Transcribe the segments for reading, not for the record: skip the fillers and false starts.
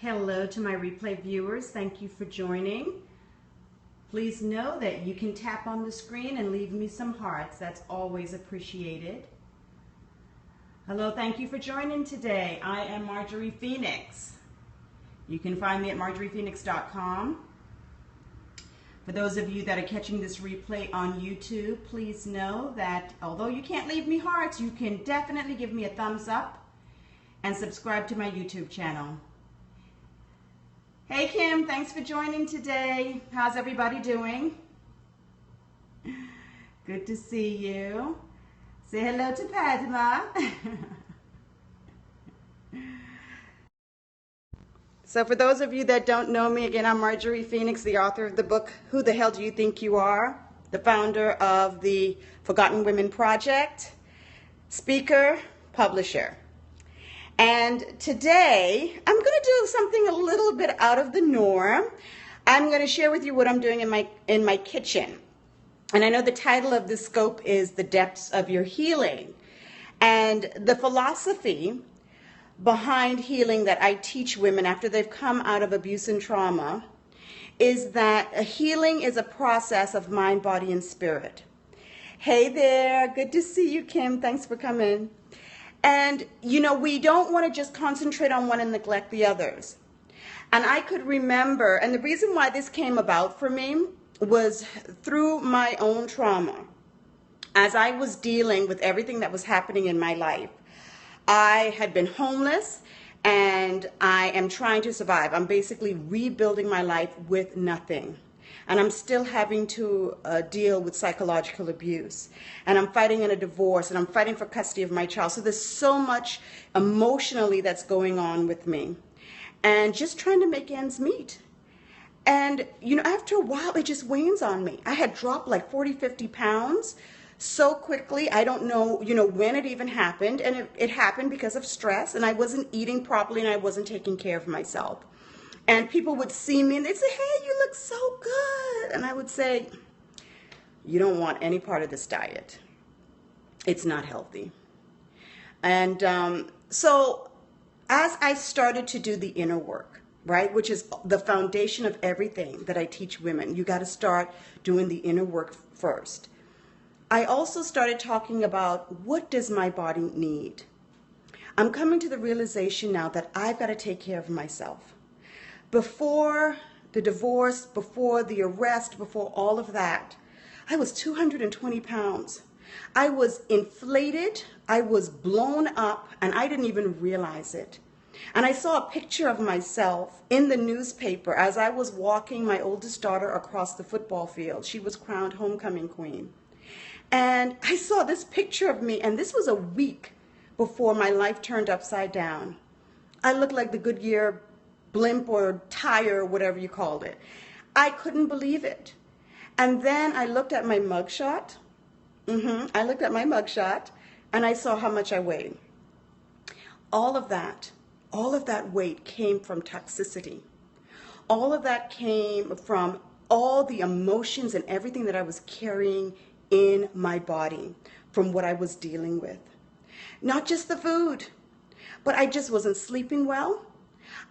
Hello to my replay viewers. Thank you for joining. Please know that you can tap on the screen and leave me some hearts. That's always appreciated. Hello, thank you for joining today. I am Marjorie Phoenix. You can find me at marjoriephoenix.com. For those of you that are catching this replay on YouTube, please know that although you can't leave me hearts, you can definitely give me a thumbs up and subscribe to my YouTube channel. Hey Kim, thanks for joining today. How's everybody doing? Good to see you. Say hello to Padma. So for those of you that don't know me, again, I'm Marjorie Phoenix, the author of the book, Who the Hell Do You Think You Are? The founder of the Forgotten Women Project, speaker, publisher. And today, I'm going to do something a little bit out of the norm. I'm going to share with you what I'm doing in my kitchen. And I know the title of this scope is The Depths of Your Healing. And the philosophy behind healing that I teach women after they've come out of abuse and trauma is that a healing is a process of mind, body, and spirit. Hey there, good to see you, Kim. Thanks for coming. And, you know, we don't want to just concentrate on one and neglect the others. And I could remember, and the reason why this came about for me was through my own trauma. As I was dealing with everything that was happening in my life, I had been homeless and I am trying to survive. I'm basically rebuilding my life with nothing. And I'm still having to deal with psychological abuse. And I'm fighting in a divorce, and I'm fighting for custody of my child. So there's so much emotionally that's going on with me. And just trying to make ends meet. And, you know, after a while, it just wanes on me. I had dropped like 40, 50 pounds so quickly. I don't know, when it even happened. And it happened because of stress. And I wasn't eating properly, and I wasn't taking care of myself. And people would see me and they'd say, hey, you look so good. And I would say, you don't want any part of this diet. It's not healthy. And so as I started to do the inner work, right, which is the foundation of everything that I teach women, you got to start doing the inner work first. I also started talking about, what does my body need? I'm coming to the realization now that I've got to take care of myself. Before the divorce, before the arrest, before all of that, I was 220 pounds. I was inflated, I was blown up, and I didn't even realize it. And I saw a picture of myself in the newspaper as I was walking my oldest daughter across the football field. She was crowned homecoming queen. And I saw this picture of me, and this was a week before my life turned upside down. I looked like the Goodyear blimp or tire, whatever you called it. I couldn't believe it. And then I looked at my mugshot. I looked at my mugshot and I saw how much I weighed. All of that weight came from toxicity. All of that came from all the emotions and everything that I was carrying in my body from what I was dealing with. Not just the food, but I just wasn't sleeping well.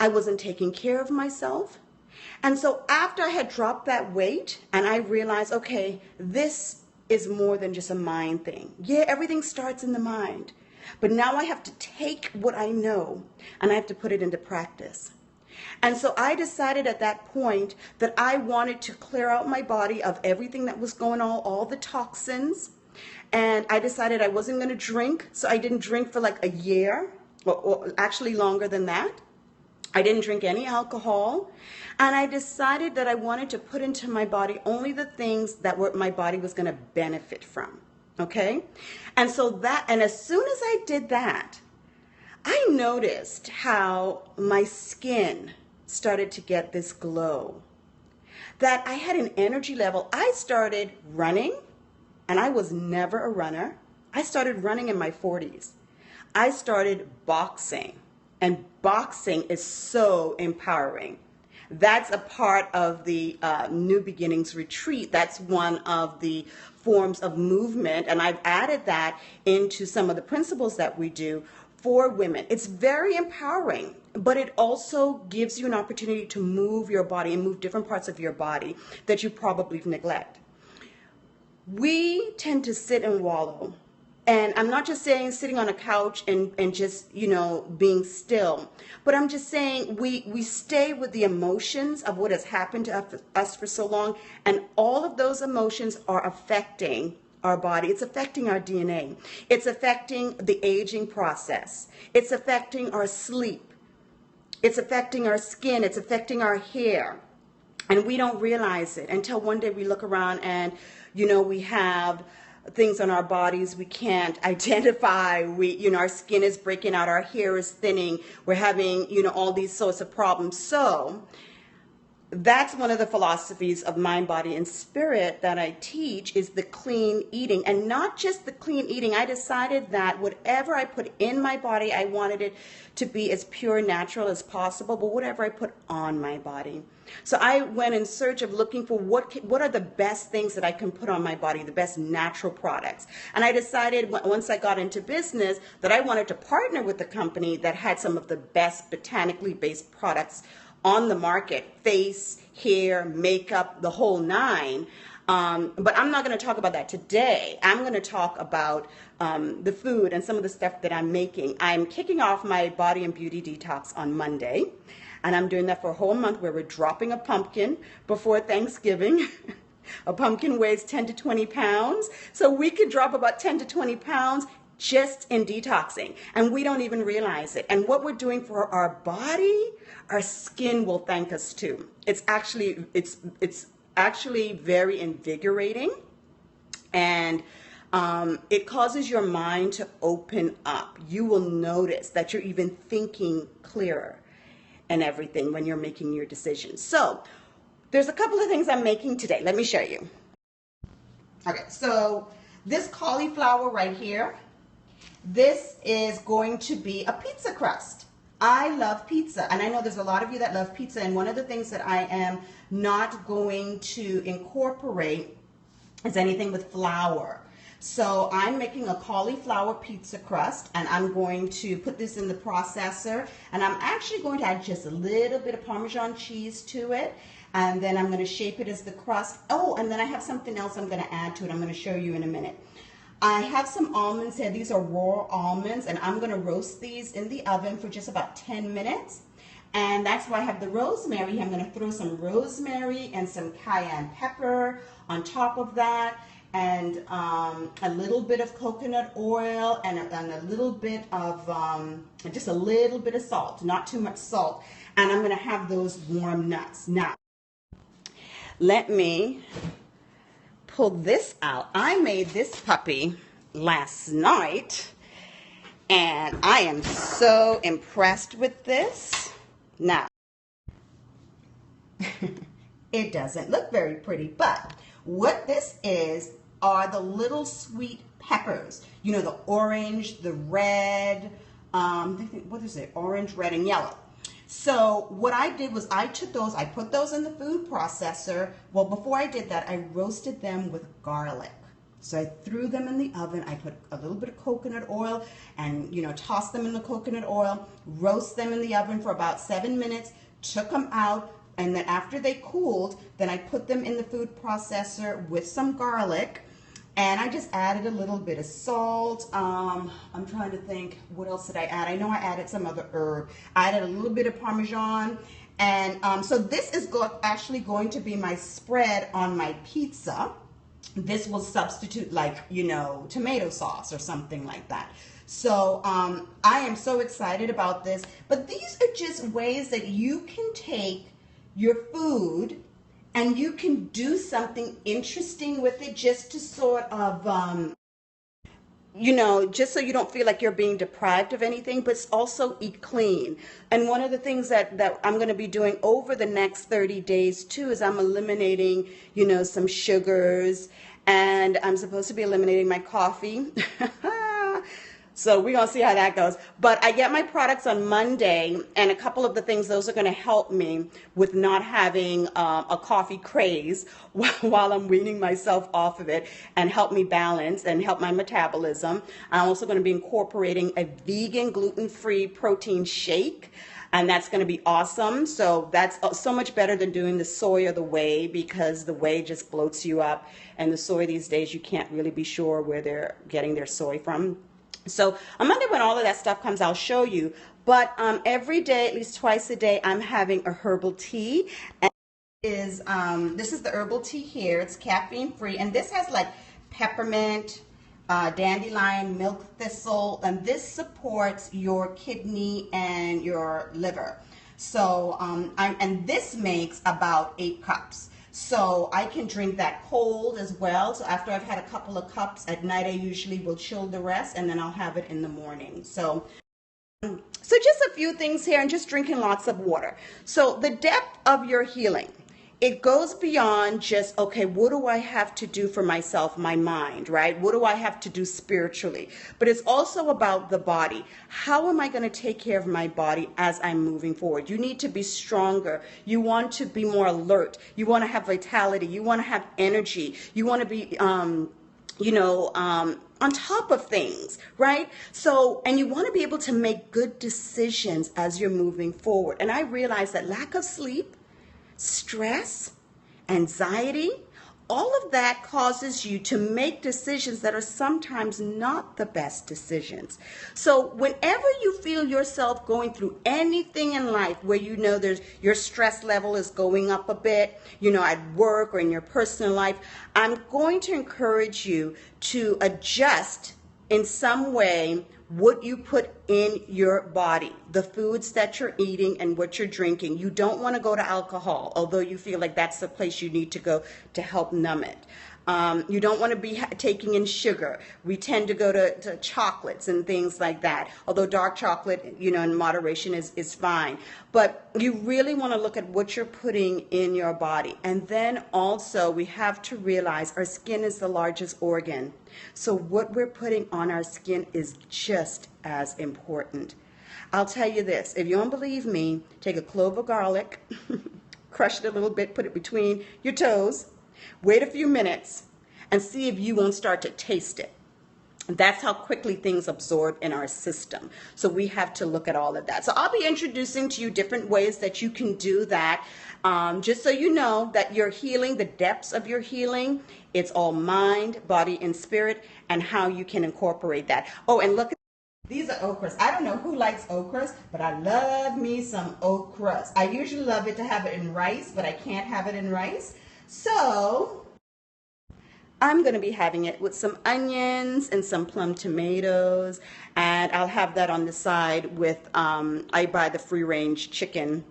I wasn't taking care of myself. And so after I had dropped that weight and I realized, okay, this is more than just a mind thing. Yeah, everything starts in the mind. But now I have to take what I know and I have to put it into practice. And so I decided at that point that I wanted to clear out my body of everything that was going on, all the toxins. And I decided I wasn't going to drink. So I didn't drink for like a year, or actually longer than that. I didn't drink any alcohol, and I decided that I wanted to put into my body only the things that my body was going to benefit from, okay? And so and as soon as I did that, I noticed how my skin started to get this glow, that I had an energy level. I started running, and I was never a runner. I started running in my 40s. I started boxing. And boxing is so empowering. That's a part of the New Beginnings Retreat. That's one of the forms of movement. And I've added that into some of the principles that we do for women. It's very empowering, but it also gives you an opportunity to move your body and move different parts of your body that you probably neglect. We tend to sit and wallow. And I'm not just saying sitting on a couch and just, being still, but I'm just saying we stay with the emotions of what has happened to us for so long, and all of those emotions are affecting our body. It's affecting our DNA. It's affecting the aging process. It's affecting our sleep. It's affecting our skin. It's affecting our hair. And we don't realize it until one day we look around and, we have things on our bodies we can't identify. Our skin is breaking out, our hair is thinning, we're having, all these sorts of problems. So that's one of the philosophies of mind, body, and spirit that I teach, is the clean eating. And not just the clean eating. I decided that whatever I put in my body, I wanted it to be as pure and natural as possible, but whatever I put on my body. So I went in search of looking for what are the best things that I can put on my body, the best natural products. And I decided once I got into business that I wanted to partner with a company that had some of the best botanically based products on the market: face, hair, makeup, the whole nine. But I'm not going to talk about that today. I'm going to talk about the food and some of the stuff that I'm making. I'm kicking off my body and beauty detox on Monday, and I'm doing that for a whole month, where we're dropping a pumpkin before Thanksgiving. A pumpkin weighs 10 to 20 pounds, so we could drop about 10 to 20 pounds just in detoxing, and we don't even realize it. And what we're doing for our body, our skin will thank us too. It's actually very invigorating, and it causes your mind to open up. You will notice that you're even thinking clearer and everything when you're making your decisions. So there's a couple of things I'm making today. Let me show you. Okay, so this cauliflower right here, this is going to be a pizza crust. I love pizza, and I know there's a lot of you that love pizza, and one of the things that I am not going to incorporate is anything with flour. So I'm making a cauliflower pizza crust, and I'm going to put this in the processor, and I'm actually going to add just a little bit of Parmesan cheese to it, and then I'm going to shape it as the crust. Oh, and then I have something else I'm going to add to it. I'm going to show you in a minute. I have some almonds here. These are raw almonds, and I'm going to roast these in the oven for just about 10 minutes. And that's why I have the rosemary. I'm going to throw some rosemary and some cayenne pepper on top of that, and a little bit of coconut oil, and a little bit of, just a little bit of salt, not too much salt. And I'm going to have those warm nuts. Now, let me pull this out. I made this puppy last night, and I am so impressed with this. Now, it doesn't look very pretty, but what this is are the little sweet peppers. You know, the orange, the red, what is it? Orange, red, and yellow. So what I did was I took those, I put those in the food processor. Well, before I did that, I roasted them with garlic. So I threw them in the oven. I put a little bit of coconut oil and, tossed them in the coconut oil, roast them in the oven for about 7 minutes, took them out, and then after they cooled, then I put them in the food processor with some garlic, and I just added a little bit of salt. I'm trying to think, what else did I add? I know I added some other herb. I added a little bit of Parmesan, and so this is actually going to be my spread on my pizza. This will substitute, like, tomato sauce or something like that. So I am so excited about this. But these are just ways that you can take your food and you can do something interesting with it, just to sort of, just so you don't feel like you're being deprived of anything, but also eat clean. And one of the things that I'm going to be doing over the next 30 days too is I'm eliminating, some sugars, and I'm supposed to be eliminating my coffee. So we're going to see how that goes. But I get my products on Monday, and a couple of the things, those are going to help me with not having a coffee craze while I'm weaning myself off of it, and help me balance and help my metabolism. I'm also going to be incorporating a vegan, gluten-free protein shake, and that's going to be awesome. So that's so much better than doing the soy or the whey, because the whey just bloats you up, and the soy these days, you can't really be sure where they're getting their soy from. So on Monday, when all of that stuff comes, I'll show you. But every day, at least twice a day, I'm having a herbal tea. And this is the herbal tea here. It's caffeine free, and this has like peppermint, dandelion, milk thistle, and this supports your kidney and your liver. So and this makes about 8 cups. So I can drink that cold as well. So after I've had a couple of cups at night, I usually will chill the rest, and then I'll have it in the morning. So just a few things here, and just drinking lots of water. So the depth of your healing, it goes beyond just, okay, what do I have to do for myself, my mind, right? What do I have to do spiritually? But it's also about the body. How am I going to take care of my body as I'm moving forward? You need to be stronger. You want to be more alert. You want to have vitality. You want to have energy. You want to be, on top of things, right? So, and you want to be able to make good decisions as you're moving forward. And I realize that lack of sleep, stress, anxiety, all of that causes you to make decisions that are sometimes not the best decisions. So whenever you feel yourself going through anything in life where you know your stress level is going up a bit, at work or in your personal life, I'm going to encourage you to adjust in some way what you put in your body, the foods that you're eating and what you're drinking. You don't want to go to alcohol, although you feel like that's the place you need to go to help numb it. You don't want to be taking in sugar. We tend to go to chocolates and things like that, although dark chocolate, in moderation is fine. But you really want to look at what you're putting in your body. And then also we have to realize our skin is the largest organ. So what we're putting on our skin is just as important. I'll tell you this, if you don't believe me, take a clove of garlic, crush it a little bit, put it between your toes, wait a few minutes, and see if you won't start to taste it. That's how quickly things absorb in our system. So we have to look at all of that. So I'll be introducing to you different ways that you can do that. Just so you know that your healing, the depths of your healing, it's all mind, body, and spirit, and how you can incorporate that. Oh, and look at these are okras. I don't know who likes okras, but I love me some okras. I usually love it to have it in rice, but I can't have it in rice. So I'm going to be having it with some onions and some plum tomatoes, and I'll have that on the side with, I buy the free-range chicken,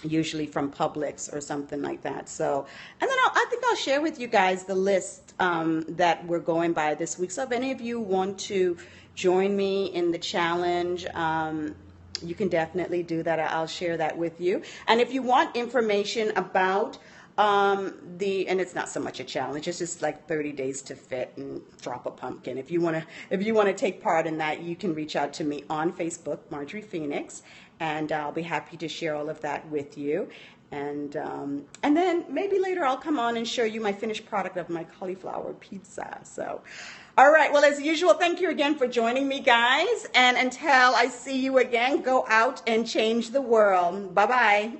usually from Publix or something like that. So, and then I think I'll share with you guys the list that we're going by this week. So if any of you want to join me in the challenge, you can definitely do that. I'll share that with you. And if you want information about and it's not so much a challenge, it's just like 30 days to fit and drop a pumpkin. If you want to take part in that, you can reach out to me on Facebook, Marjorie Phoenix, and I'll be happy to share all of that with you. And then maybe later I'll come on and show you my finished product of my cauliflower pizza. So, all right. Well, as usual, thank you again for joining me, guys. And until I see you again, go out and change the world. Bye-bye.